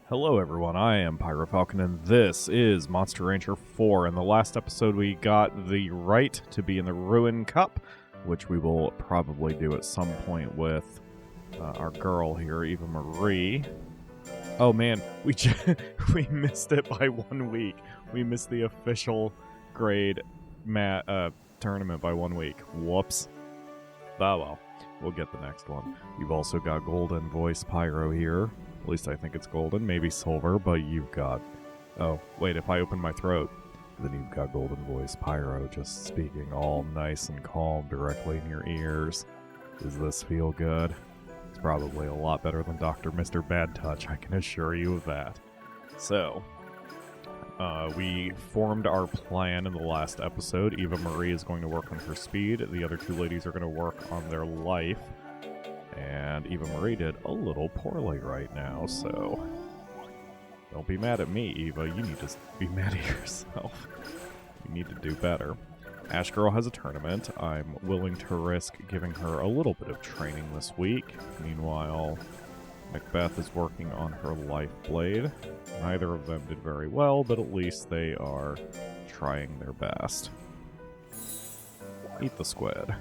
Hello everyone, I am PyroFalkon and this is Monster Rancher 4. In the last episode we got the right to be in the Ruin Cup, which we will probably do at some point with our girl here, Eva Marie. Oh man, we missed it by 1 week. We missed the official grade tournament by 1 week. Whoops. Oh well, we'll get the next one. You've also got Golden Voice Pyro here. At least I think it's golden, maybe silver, but you've got... Oh, wait, if I open my throat, then you've got Golden Voice Pyro just speaking all nice and calm directly in your ears. Does this feel good? It's probably a lot better than Dr. Mr. Bad Touch, I can assure you of that. So, we formed our plan in the last episode. Eva Marie is going to work on her speed. The other two ladies are going to work on their life. And Eva Marie did a little poorly right now, so don't be mad at me, Eva. You need to be mad at yourself. You need to do better. Ash Girl has a tournament. I'm willing to risk giving her a little bit of training this week. Meanwhile, Macbeth is working on her life blade. Neither of them did very well, but at least they are trying their best. Eat the squid.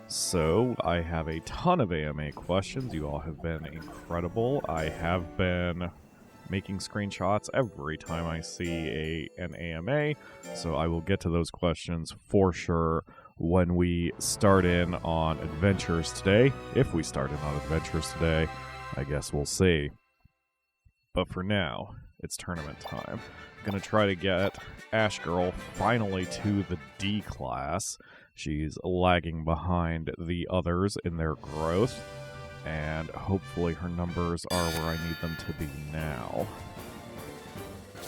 So, I have a ton of AMA questions. You all have been incredible. I have been making screenshots every time I see an AMA, so I will get to those questions for sure when we start in on adventures today. If we start in on adventures today, I guess we'll see. But for now, it's tournament time. I'm going to try to get Ash Girl finally to the D class. She's lagging behind the others in their growth, and hopefully her numbers are where I need them to be now.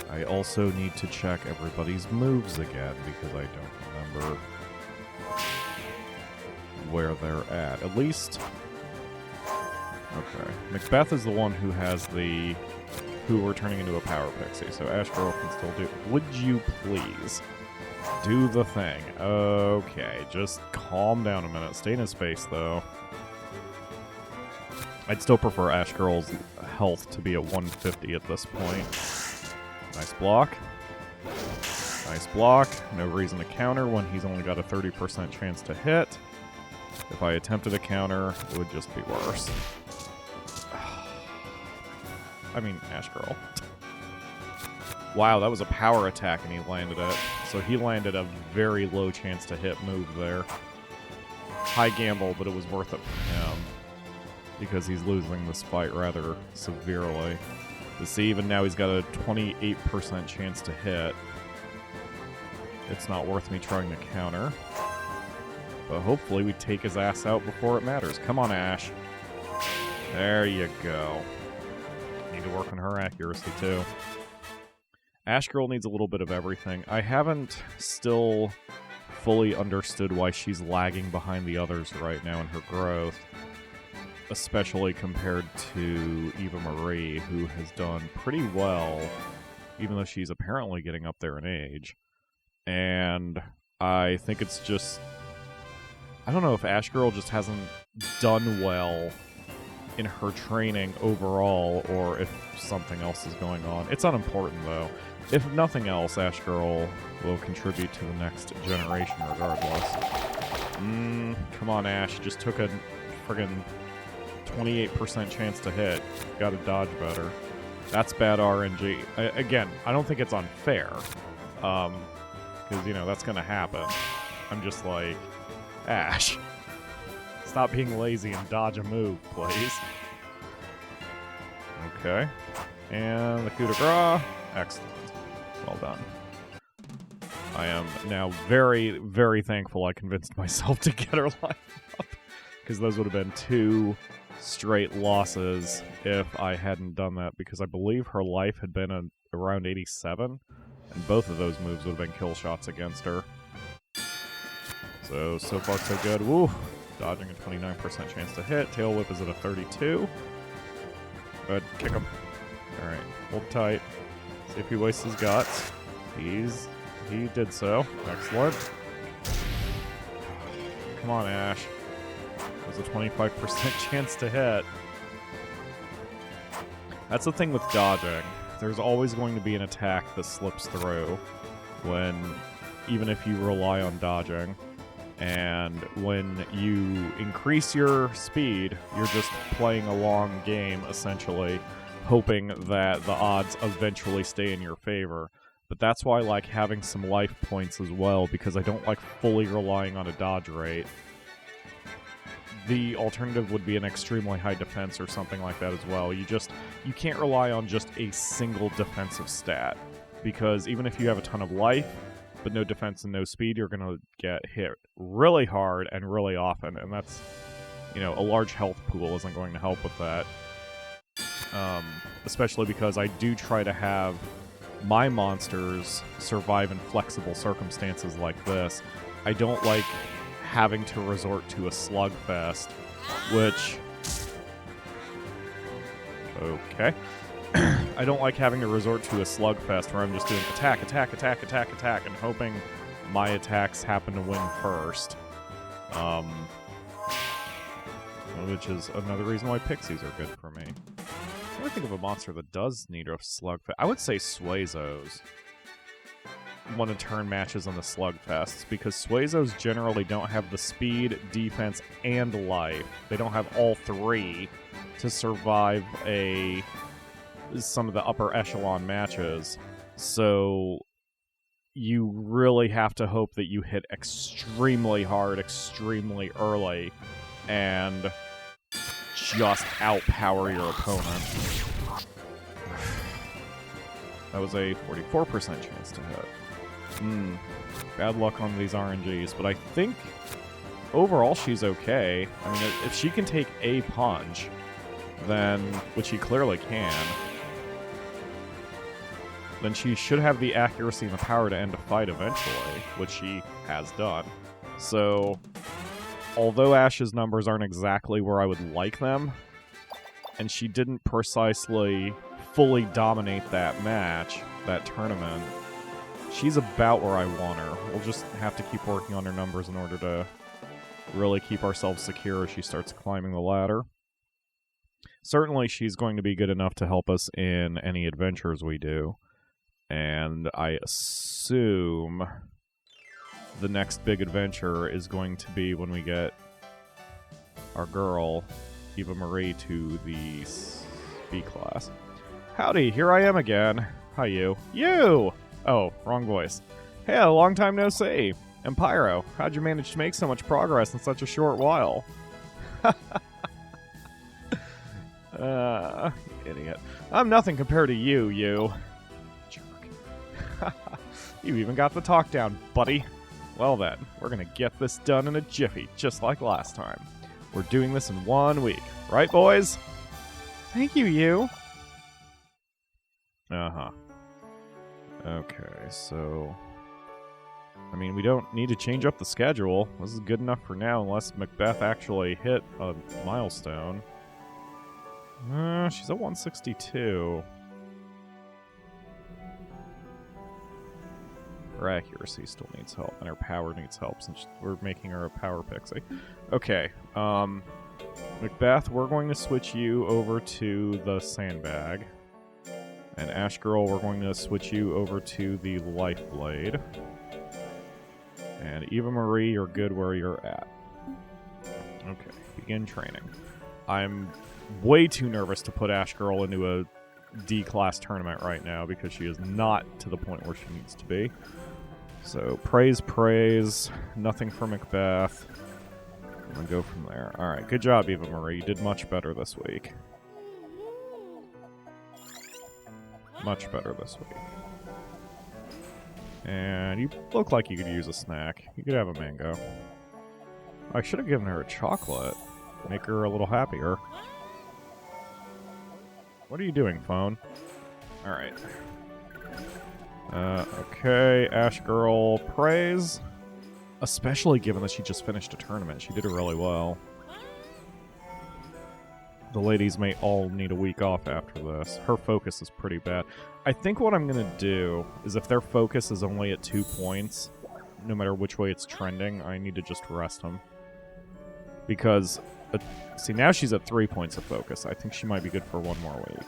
I also need to check everybody's moves again, because I don't remember where they're at. At least... Okay. Macbeth is the one who has who we're turning into a PyroPixie, so Ash Girl can still do... Would you please... do the thing. Okay, just calm down a minute. Stay in his face, though. I'd still prefer Ash Girl's health to be at 150 at this point. Nice block. Nice block. No reason to counter when he's only got a 30% chance to hit. If I attempted a counter, it would just be worse. I mean, Ash Girl. Wow, that was a power attack and he landed it. So he landed a very low chance to hit move there. High gamble, but it was worth it for him. Because he's losing this fight rather severely. You see, even now he's got a 28% chance to hit. It's not worth me trying to counter. But hopefully we take his ass out before it matters. Come on, Ash. There you go. Need to work on her accuracy, too. Ash Girl needs a little bit of everything. I haven't still fully understood why she's lagging behind the others right now in her growth, especially compared to Eva Marie, who has done pretty well, even though she's apparently getting up there in age. And I think it's just... I don't know if Ash Girl just hasn't done well in her training overall, or if something else is going on. It's unimportant, though. If nothing else, Ash Girl will contribute to the next generation regardless. Come on, Ash. Just took a friggin' 28% chance to hit. Gotta dodge better. That's bad RNG. Again, I don't think it's unfair. Because, you know, that's gonna happen. I'm just like, Ash, stop being lazy and dodge a move, please. Okay. And the coup de grace. Excellent. Well done. I am now very, very thankful I convinced myself to get her life up. Because those would have been 2 straight losses if I hadn't done that. Because I believe her life had been around 87. And both of those moves would have been kill shots against her. So far so good. Woo! Dodging a 29% chance to hit. Tail whip is at a 32. Good. Kick him. Alright. Hold tight. See if he wastes his guts. He did so. Excellent. Come on, Ash. There's a 25% chance to hit. That's the thing with dodging. There's always going to be an attack that slips through even if you rely on dodging. And when you increase your speed, you're just playing a long game, essentially, hoping that the odds eventually stay in your favor. But that's why I like having some life points as well, because I don't like fully relying on a dodge rate. The alternative would be an extremely high defense or something like that as well. You can't rely on just a single defensive stat, because even if you have a ton of life, but no defense and no speed, you're going to get hit really hard and really often, and that's, a large health pool isn't going to help with that. Especially because I do try to have my monsters survive in flexible circumstances like this. I don't like having to resort to a slugfest, which... Okay. I don't like having to resort to a slugfest where I'm just doing attack, attack, attack, attack, attack, and hoping my attacks happen to win first. Which is another reason why pixies are good for me. I'm trying to think of a monster that does need a slugfest. I would say Suezos want to turn matches on the slugfests, because Suezos generally don't have the speed, defense, and life. They don't have all three to survive some of the upper echelon matches, so you really have to hope that you hit extremely hard, extremely early, and just outpower your opponent. That was a 44% chance to hit. Bad luck on these RNGs, but I think overall she's okay. I mean, if she can take a punch, then, which she clearly can, then she should have the accuracy and the power to end a fight eventually, which she has done. So, although Ash's numbers aren't exactly where I would like them, and she didn't precisely fully dominate that match, that tournament, she's about where I want her. We'll just have to keep working on her numbers in order to really keep ourselves secure as she starts climbing the ladder. Certainly she's going to be good enough to help us in any adventures we do. And I assume the next big adventure is going to be when we get our girl, Eva Marie, to the B class. Howdy, here I am again. Hi, you. You! Oh, wrong voice. Hey, a long time no see. And Pyro, how'd you manage to make so much progress in such a short while? Idiot. I'm nothing compared to you, you. Jerk. You even got the talk down, buddy. Well then, we're gonna get this done in a jiffy, just like last time. We're doing this in 1 week. Right, boys? Thank you, you. Uh-huh. Okay, so... I mean, we don't need to change up the schedule. This is good enough for now, unless Macbeth actually hit a milestone. She's at 162. Her accuracy still needs help, and her power needs help, since we're making her a power pixie. Okay, Macbeth, we're going to switch you over to the sandbag. And Ash Girl, we're going to switch you over to the life blade. And Eva Marie, you're good where you're at. Okay, begin training. I'm way too nervous to put Ash Girl into a D-class tournament right now, because she is not to the point where she needs to be. So, praise, nothing for Macbeth. I'm gonna go from there. Alright, good job, Eva Marie. You did much better this week. Much better this week. And you look like you could use a snack. You could have a mango. I should have given her a chocolate. Make her a little happier. What are you doing, phone? Alright. Okay, Ash Girl, praise. Especially given that she just finished a tournament. She did it really well. The ladies may all need a week off after this. Her focus is pretty bad. I think what I'm going to do is, if their focus is only at 2 points, no matter which way it's trending, I need to just rest them. Because, see, now she's at 3 points of focus. I think she might be good for 1 more week.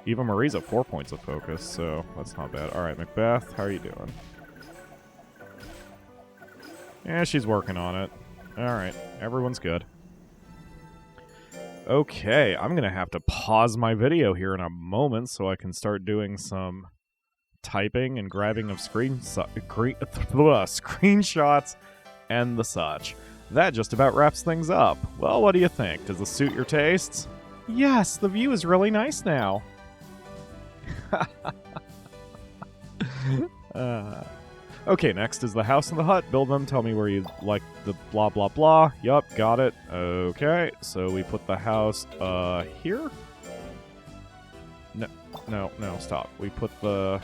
Eva Marie's at 4 points of focus, so that's not bad. Alright, Macbeth, how are you doing? Yeah, she's working on it. Alright, everyone's good. Okay, I'm gonna have to pause my video here in a moment so I can start doing some typing and grabbing of screenshots and the such. That just about wraps things up. Well, what do you think? Does this suit your tastes? Yes, the view is really nice now. Okay, next is the house and the hut. Build them. Tell me where you like the blah, blah, blah. Yup, got it. Okay, so we put the house here? No, stop. We put the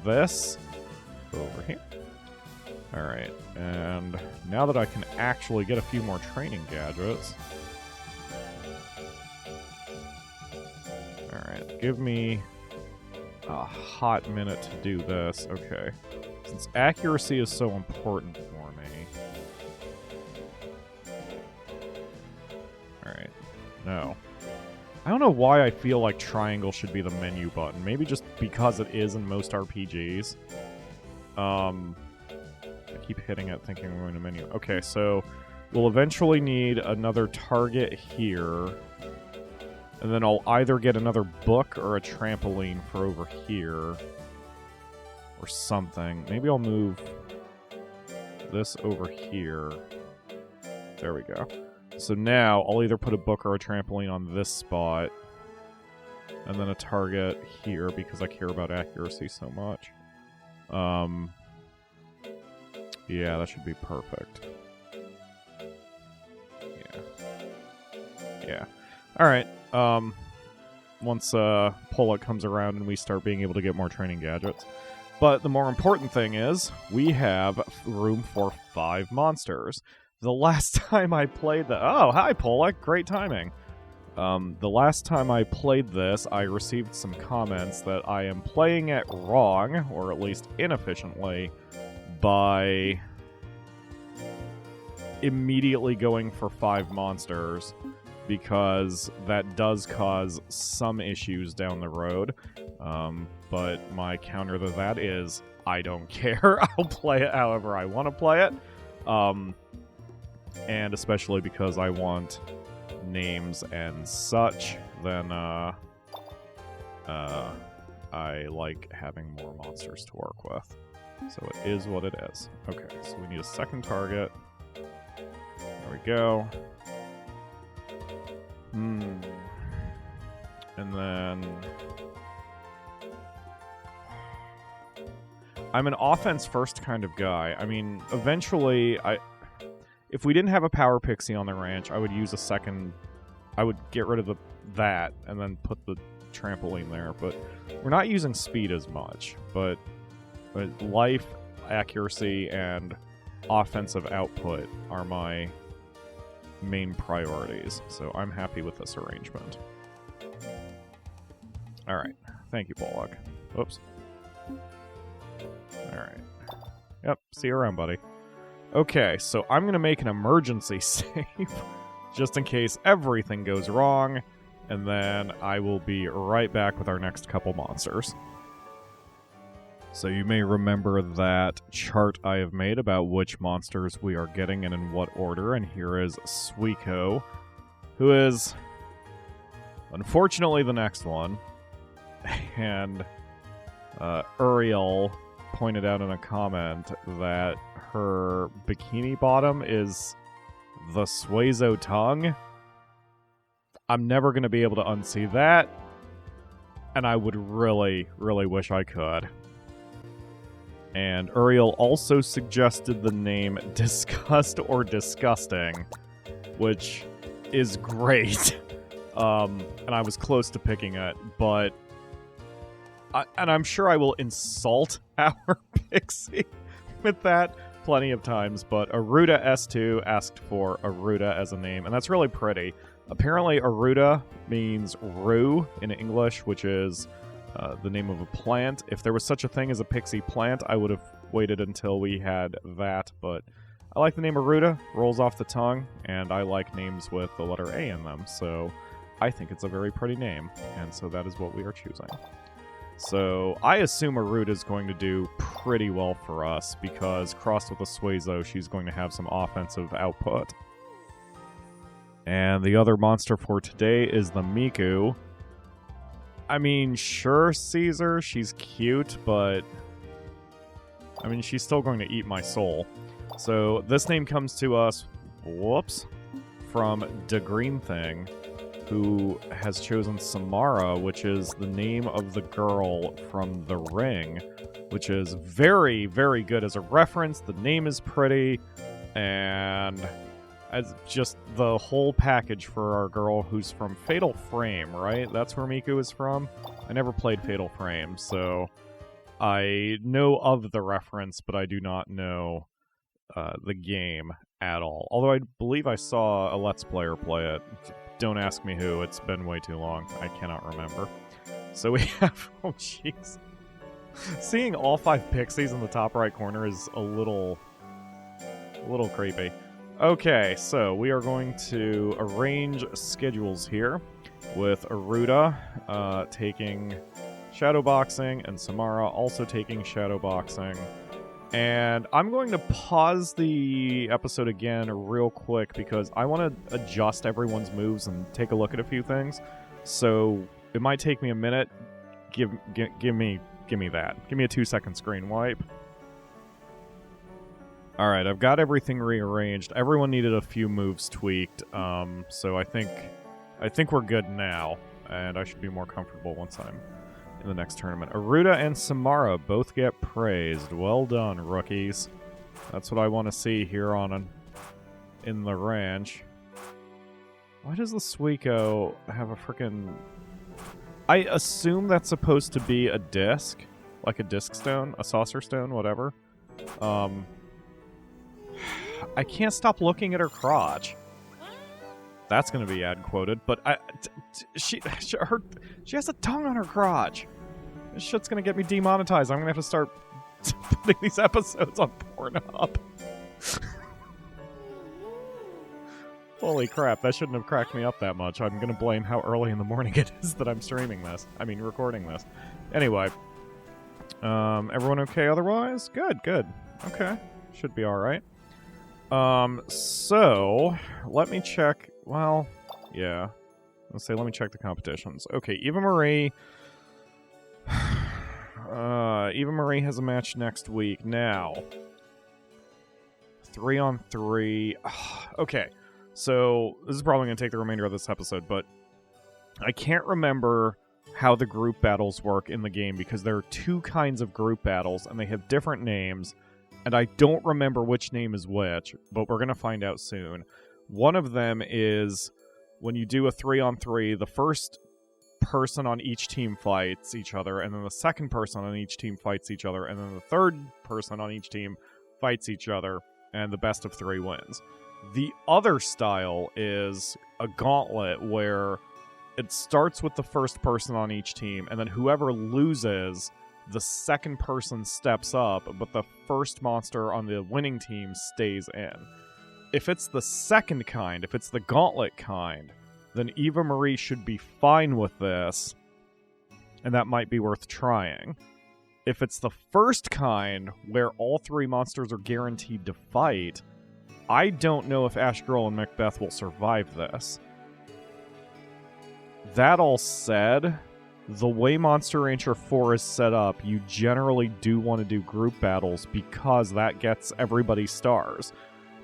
this over here. Alright, and now that I can actually get a few more training gadgets... Alright, give me a hot minute to do this. Okay. Since accuracy is so important for me... Alright. No. I don't know why I feel like triangle should be the menu button. Maybe just because it is in most RPGs. I keep hitting it thinking we're going to menu. Okay, so we'll eventually need another target here. And then I'll either get another book or a trampoline for over here. Or something. Maybe I'll move this over here. There we go. So now I'll either put a book or a trampoline on this spot. And then a target here because I care about accuracy so much. Yeah, that should be perfect. Yeah. Alright. Once Pollock comes around and we start being able to get more training gadgets. But the more important thing is, we have room for 5 monsters. The last time I played the... Oh, hi, Pollock. Great timing. The last time I played this, I received some comments that I am playing it wrong, or at least inefficiently, by immediately going for 5 monsters, because that does cause some issues down the road. But my counter to that is, I don't care. I'll play it however I want to play it. And especially because I want names and such, then I like having more monsters to work with. So it is what it is. Okay, so we need a second target. There we go. And then... I'm an offense-first kind of guy. I mean, eventually, if we didn't have a PyroPixie on the ranch, I would use a second... I would get rid of that, and then put the trampoline there. But we're not using speed as much. But life, accuracy, and offensive output are my main priorities. So I'm happy with this arrangement. Alright. Thank you, Pollock. Whoops. Alright. Yep, see you around, buddy. Okay, so I'm going to make an emergency save, just in case everything goes wrong, and then I will be right back with our next couple monsters. So you may remember that chart I have made about which monsters we are getting and in what order, and here is Suiko, who is, unfortunately, the next one, and Uriel pointed out in a comment that her bikini bottom is the Suezo tongue. I'm never going to be able to unsee that, and I would really, really wish I could. And Uriel also suggested the name Disgust or Disgusting, which is great. And I was close to picking it, but... and I'm sure I will insult our Pixie with that plenty of times, but Aruda S2 asked for Aruda as a name, and that's really pretty. Apparently Aruda means rue in English, which is the name of a plant. If there was such a thing as a pixie plant, I would have waited until we had that, but I like the name Aruda, rolls off the tongue, and I like names with the letter A in them, so I think it's a very pretty name, and so that is what we are choosing. So I assume Aruda is going to do pretty well for us, because crossed with a Suezo, she's going to have some offensive output. And the other monster for today is the Miku. I mean, sure, Caesar, she's cute, but I mean, she's still going to eat my soul. So this name comes to us, whoops, from Da Green Thing, who has chosen Samara, which is the name of the girl from The Ring, which is very, very good as a reference. The name is pretty, and as just the whole package for our girl who's from Fatal Frame, right? That's where Miku is from? I never played Fatal Frame, so I know of the reference, but I do not know the game at all. Although I believe I saw a Let's Player play it. Don't ask me who, it's been way too long. I cannot remember. So we have, oh jeez. Seeing all 5 pixies in the top right corner is a little creepy. Okay, so we are going to arrange schedules here with Aruda taking shadowboxing and Samara also taking shadowboxing. And I'm going to pause the episode again real quick because I want to adjust everyone's moves and take a look at a few things. So it might take me a minute. Give me that. Give me a 2-second screen wipe. All right, I've got everything rearranged. Everyone needed a few moves tweaked. So I think we're good now, and I should be more comfortable once I'm in the next tournament. Aruda and Samara both get praised. Well done, rookies. That's what I want to see here in the ranch. Why does the Suiko have a freaking... I assume that's supposed to be a disc, like a disc stone, a saucer stone, whatever. I can't stop looking at her crotch. That's going to be ad quoted, but she has a tongue on her crotch. This shit's going to get me demonetized. I'm going to have to start putting these episodes on Pornhub. Holy crap, that shouldn't have cracked me up that much. I'm going to blame how early in the morning it is that I'm recording this. Anyway, everyone okay otherwise? Good. Okay, should be alright. So, let me check, well, yeah. Let me check the competitions. Okay, Eva Marie has a match next week. Now, 3-on-3. Okay, so this is probably going to take the remainder of this episode, but I can't remember how the group battles work in the game because there are 2 kinds of group battles, and they have different names. And I don't remember which name is which, but we're going to find out soon. One of them is when you do a 3-on-3, the first person on each team fights each other, and then the second person on each team fights each other, and then the third person on each team fights each other, and the best of 3 wins. The other style is a gauntlet where it starts with the first person on each team, and then whoever loses, the second person steps up, but the first monster on the winning team stays in. If it's the second kind, if it's the gauntlet kind, then Eva Marie should be fine with this, and that might be worth trying. If it's the first kind, where all 3 monsters are guaranteed to fight, I don't know if Ash Girl and Macbeth will survive this. That all said, the way Monster Rancher 4 is set up, you generally do want to do group battles because that gets everybody stars.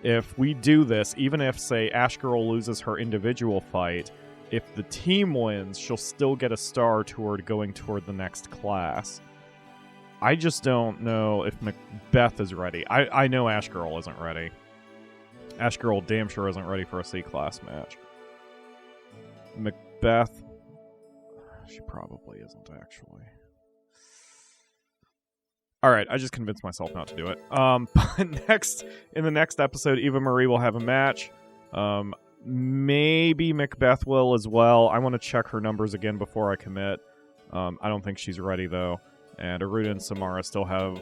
If we do this, even if, say, Ash Girl loses her individual fight, if the team wins, she'll still get a star toward going toward the next class. I just don't know if Macbeth is ready. I know Ash Girl isn't ready. Ash Girl damn sure isn't ready for a C-class match. Macbeth... She probably isn't, actually. Alright, I just convinced myself not to do it. But in the next episode, Eva Marie will have a match. Maybe Macbeth will as well. I want to check her numbers again before I commit. I don't think she's ready, though. And Aruda and Samara still have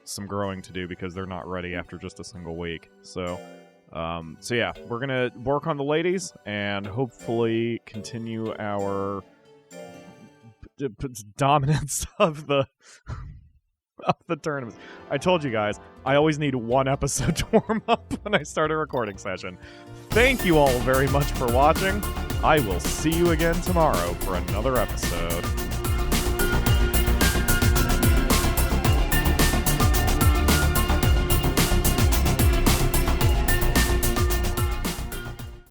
some growing to do because they're not ready after just a single week. So, So yeah, we're gonna work on the ladies and hopefully continue our dominance of the tournaments. I told you guys, I always need one episode to warm up when I start a recording session. Thank you all very much for watching. I will see you again tomorrow for another episode.